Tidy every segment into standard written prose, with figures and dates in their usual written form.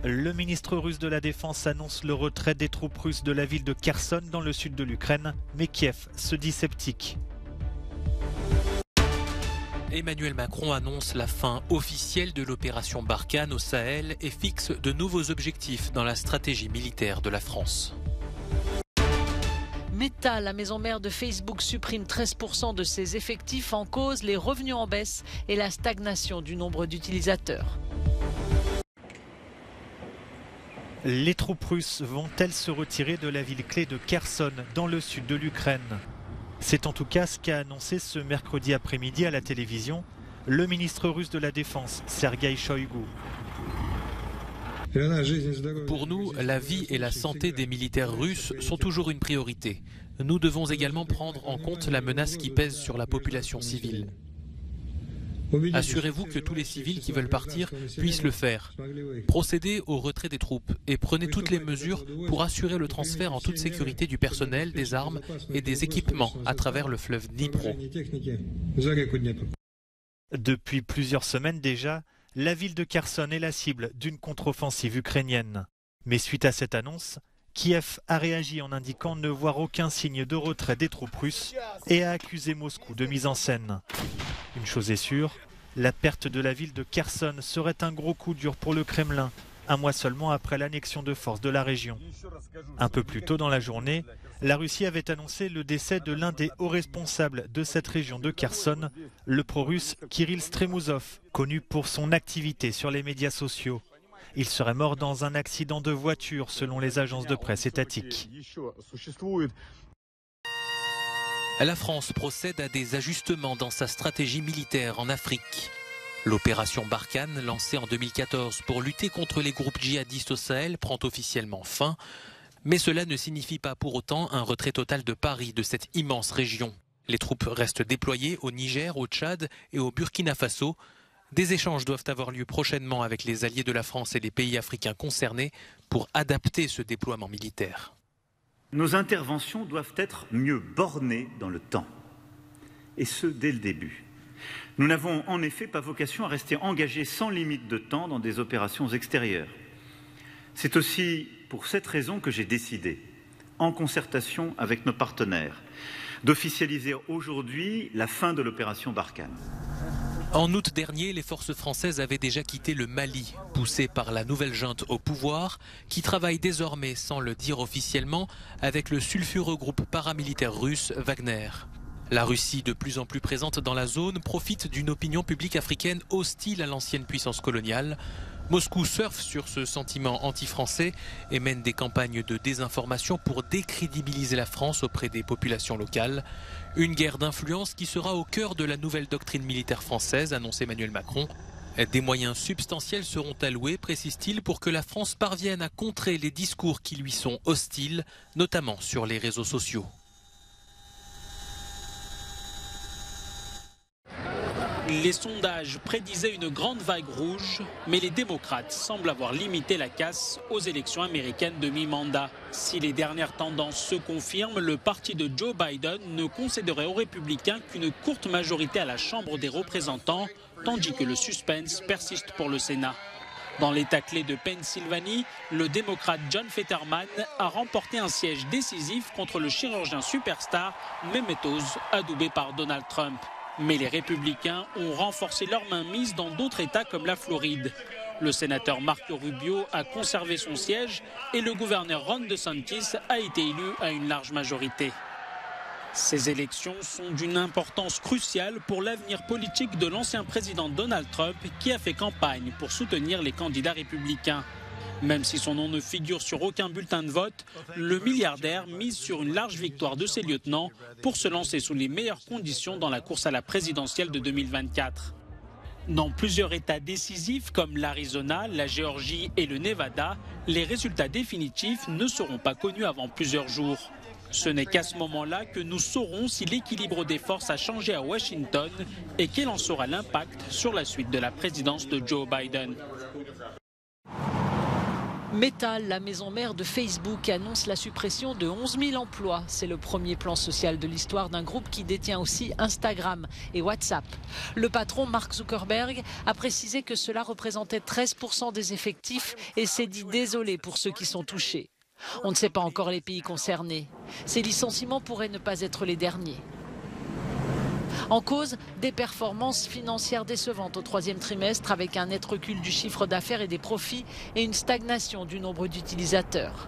Le ministre russe de la Défense annonce le retrait des troupes russes de la ville de Kherson dans le sud de l'Ukraine, mais Kiev se dit sceptique. Emmanuel Macron annonce la fin officielle de l'opération Barkhane au Sahel et fixe de nouveaux objectifs dans la stratégie militaire de la France. Meta, la maison mère de Facebook, supprime 13% de ses effectifs, en cause les revenus en baisse et la stagnation du nombre d'utilisateurs. Les troupes russes vont-elles se retirer de la ville clé de Kherson, dans le sud de l'Ukraine? C'est en tout cas ce qu'a annoncé ce mercredi après-midi à la télévision le ministre russe de la Défense, Sergueï Shoïgu. Pour nous, la vie et la santé des militaires russes sont toujours une priorité. Nous devons également prendre en compte la menace qui pèse sur la population civile. Assurez-vous que tous les civils qui veulent partir puissent le faire. Procédez au retrait des troupes et prenez toutes les mesures pour assurer le transfert en toute sécurité du personnel, des armes et des équipements à travers le fleuve Dnipro. Depuis plusieurs semaines déjà, la ville de Kherson est la cible d'une contre-offensive ukrainienne. Mais suite à cette annonce, Kiev a réagi en indiquant ne voir aucun signe de retrait des troupes russes et a accusé Moscou de mise en scène. Une chose est sûre, la perte de la ville de Kherson serait un gros coup dur pour le Kremlin, un mois seulement après l'annexion de force de la région. Un peu plus tôt dans la journée, la Russie avait annoncé le décès de l'un des hauts responsables de cette région de Kherson, le pro-russe Kirill Stremouzov, connu pour son activité sur les médias sociaux. Il serait mort dans un accident de voiture selon les agences de presse étatiques. La France procède à des ajustements dans sa stratégie militaire en Afrique. L'opération Barkhane, lancée en 2014 pour lutter contre les groupes djihadistes au Sahel, prend officiellement fin. Mais cela ne signifie pas pour autant un retrait total de Paris de cette immense région. Les troupes restent déployées au Niger, au Tchad et au Burkina Faso. Des échanges doivent avoir lieu prochainement avec les alliés de la France et les pays africains concernés pour adapter ce déploiement militaire. Nos interventions doivent être mieux bornées dans le temps, et ce dès le début. Nous n'avons en effet pas vocation à rester engagés sans limite de temps dans des opérations extérieures. C'est aussi pour cette raison que j'ai décidé, en concertation avec nos partenaires, d'officialiser aujourd'hui la fin de l'opération Barkhane. En août dernier, les forces françaises avaient déjà quitté le Mali, poussées par la nouvelle junte au pouvoir, qui travaille désormais, sans le dire officiellement, avec le sulfureux groupe paramilitaire russe Wagner. La Russie, de plus en plus présente dans la zone, profite d'une opinion publique africaine hostile à l'ancienne puissance coloniale. Moscou surfe sur ce sentiment anti-français et mène des campagnes de désinformation pour décrédibiliser la France auprès des populations locales. Une guerre d'influence qui sera au cœur de la nouvelle doctrine militaire française, annonce Emmanuel Macron. Des moyens substantiels seront alloués, précise-t-il, pour que la France parvienne à contrer les discours qui lui sont hostiles, notamment sur les réseaux sociaux. Les sondages prédisaient une grande vague rouge, mais les démocrates semblent avoir limité la casse aux élections américaines de mi-mandat. Si les dernières tendances se confirment, le parti de Joe Biden ne concéderait aux républicains qu'une courte majorité à la Chambre des représentants, tandis que le suspense persiste pour le Sénat. Dans l'État clé de Pennsylvanie, le démocrate John Fetterman a remporté un siège décisif contre le chirurgien superstar Mehmet Oz, adoubé par Donald Trump. Mais les républicains ont renforcé leur mainmise dans d'autres États comme la Floride. Le sénateur Marco Rubio a conservé son siège et le gouverneur Ron DeSantis a été élu à une large majorité. Ces élections sont d'une importance cruciale pour l'avenir politique de l'ancien président Donald Trump qui a fait campagne pour soutenir les candidats républicains. Même si son nom ne figure sur aucun bulletin de vote, le milliardaire mise sur une large victoire de ses lieutenants pour se lancer sous les meilleures conditions dans la course à la présidentielle de 2024. Dans plusieurs États décisifs comme l'Arizona, la Géorgie et le Nevada, les résultats définitifs ne seront pas connus avant plusieurs jours. Ce n'est qu'à ce moment-là que nous saurons si l'équilibre des forces a changé à Washington et quel en sera l'impact sur la suite de la présidence de Joe Biden. Meta, la maison mère de Facebook, annonce la suppression de 11 000 emplois. C'est le premier plan social de l'histoire d'un groupe qui détient aussi Instagram et WhatsApp. Le patron, Mark Zuckerberg, a précisé que cela représentait 13% des effectifs et s'est dit désolé pour ceux qui sont touchés. On ne sait pas encore les pays concernés. Ces licenciements pourraient ne pas être les derniers. En cause, des performances financières décevantes au troisième trimestre avec un net recul du chiffre d'affaires et des profits et une stagnation du nombre d'utilisateurs.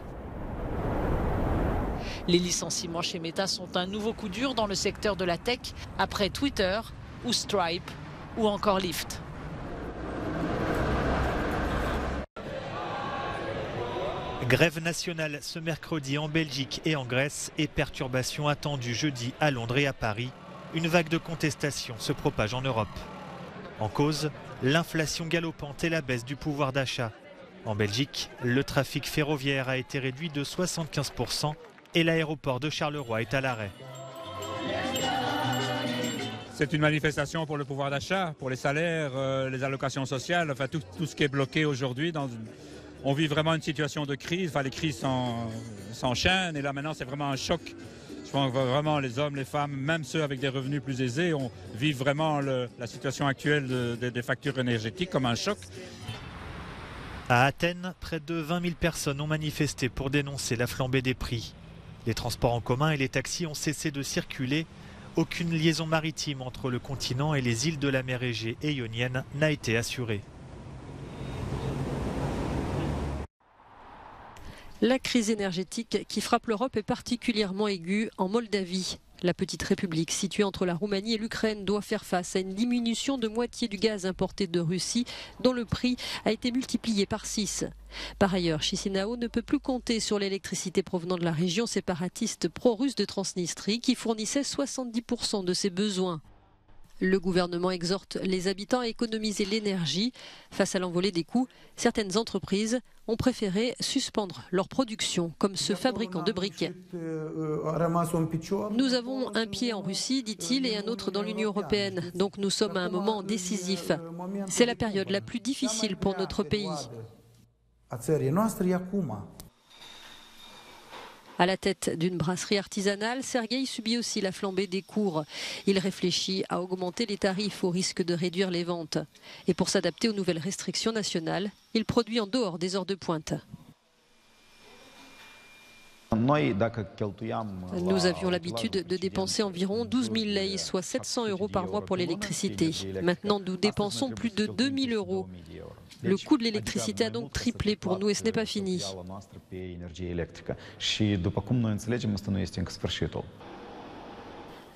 Les licenciements chez Meta sont un nouveau coup dur dans le secteur de la tech après Twitter ou Stripe ou encore Lyft. Grève nationale ce mercredi en Belgique et en Grèce et perturbations attendues jeudi à Londres et à Paris. Une vague de contestation se propage en Europe. En cause, l'inflation galopante et la baisse du pouvoir d'achat. En Belgique, le trafic ferroviaire a été réduit de 75% et l'aéroport de Charleroi est à l'arrêt. C'est une manifestation pour le pouvoir d'achat, pour les salaires, les allocations sociales, enfin tout ce qui est bloqué aujourd'hui. On vit vraiment une situation de crise, enfin les crises s'enchaînent et là maintenant c'est vraiment un choc. Je pense que vraiment les hommes, les femmes, même ceux avec des revenus plus aisés, vivent vraiment la situation actuelle des factures énergétiques comme un choc. À Athènes, près de 20 000 personnes ont manifesté pour dénoncer la flambée des prix. Les transports en commun et les taxis ont cessé de circuler. Aucune liaison maritime entre le continent et les îles de la mer Égée et ionienne n'a été assurée. La crise énergétique qui frappe l'Europe est particulièrement aiguë en Moldavie. La petite république située entre la Roumanie et l'Ukraine doit faire face à une diminution de moitié du gaz importé de Russie dont le prix a été multiplié par 6. Par ailleurs, Chisinau ne peut plus compter sur l'électricité provenant de la région séparatiste pro-russe de Transnistrie qui fournissait 70% de ses besoins. Le gouvernement exhorte les habitants à économiser l'énergie. Face à l'envolée des coûts, certaines entreprises ont préféré suspendre leur production, comme ce fabricant de briquets. Nous avons un pied en Russie, dit-il, et un autre dans l'Union européenne. Donc nous sommes à un moment décisif. C'est la période la plus difficile pour notre pays. À la tête d'une brasserie artisanale, Sergueï subit aussi la flambée des cours. Il réfléchit à augmenter les tarifs au risque de réduire les ventes. Et pour s'adapter aux nouvelles restrictions nationales, il produit en dehors des heures de pointe. Nous avions l'habitude de dépenser environ 12 000 lei, soit 700 € par mois pour l'électricité. Maintenant, nous dépensons plus de 2 000 €. Le coût de l'électricité a donc triplé pour nous et ce n'est pas fini.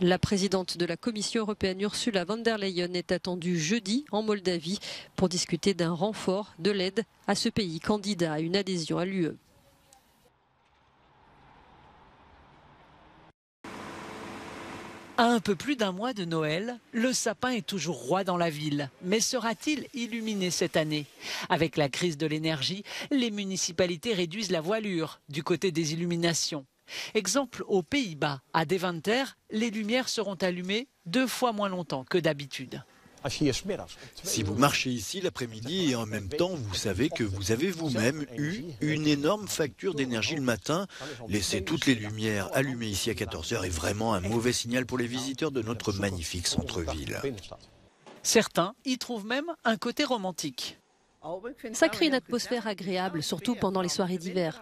La présidente de la Commission européenne, Ursula von der Leyen, est attendue jeudi en Moldavie pour discuter d'un renfort de l'aide à ce pays candidat à une adhésion à l'UE. À un peu plus d'un mois de Noël, le sapin est toujours roi dans la ville. Mais sera-t-il illuminé cette année? Avec la crise de l'énergie, les municipalités réduisent la voilure du côté des illuminations. Exemple aux Pays-Bas, à Deventer, les lumières seront allumées 2 fois moins longtemps que d'habitude. Si vous marchez ici l'après-midi et en même temps vous savez que vous avez vous-même eu une énorme facture d'énergie le matin, laisser toutes les lumières allumées ici à 14 h est vraiment un mauvais signal pour les visiteurs de notre magnifique centre-ville. Certains y trouvent même un côté romantique. Ça crée une atmosphère agréable, surtout pendant les soirées d'hiver.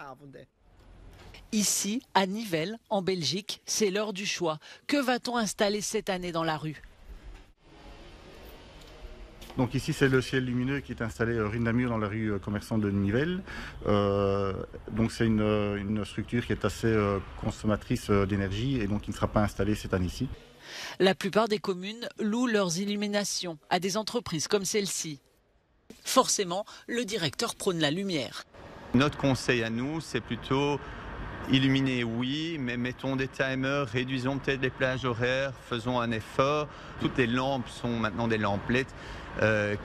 Ici, à Nivelles, en Belgique, c'est l'heure du choix. Que va-t-on installer cette année dans la rue ? Donc ici c'est le ciel lumineux qui est installé rue Namur dans la rue commerçante de Nivelles. Donc c'est une structure qui est assez consommatrice d'énergie et donc qui ne sera pas installée cette année-ci. La plupart des communes louent leurs illuminations à des entreprises comme celle-ci. Forcément, le directeur prône la lumière. Notre conseil à nous, c'est plutôt illuminer, oui, mais mettons des timers, réduisons peut-être les plages horaires, faisons un effort. Toutes les lampes sont maintenant des lampes LED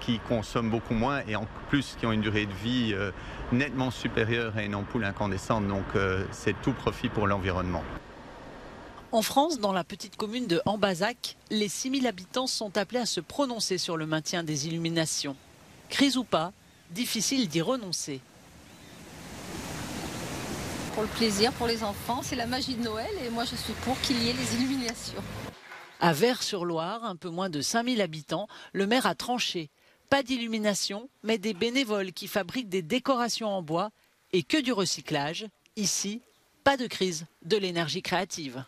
qui consomment beaucoup moins et en plus qui ont une durée de vie nettement supérieure à une ampoule incandescente. Donc c'est tout profit pour l'environnement. En France, dans la petite commune de Ambazac, les 6000 habitants sont appelés à se prononcer sur le maintien des illuminations. Crise ou pas, difficile d'y renoncer. pour le plaisir, pour les enfants. C'est la magie de Noël et moi je suis pour qu'il y ait les illuminations. À Vers-sur-Loire, un peu moins de 5000 habitants, le maire a tranché. Pas d'illumination, mais des bénévoles qui fabriquent des décorations en bois et que du recyclage. Ici, pas de crise de l'énergie créative.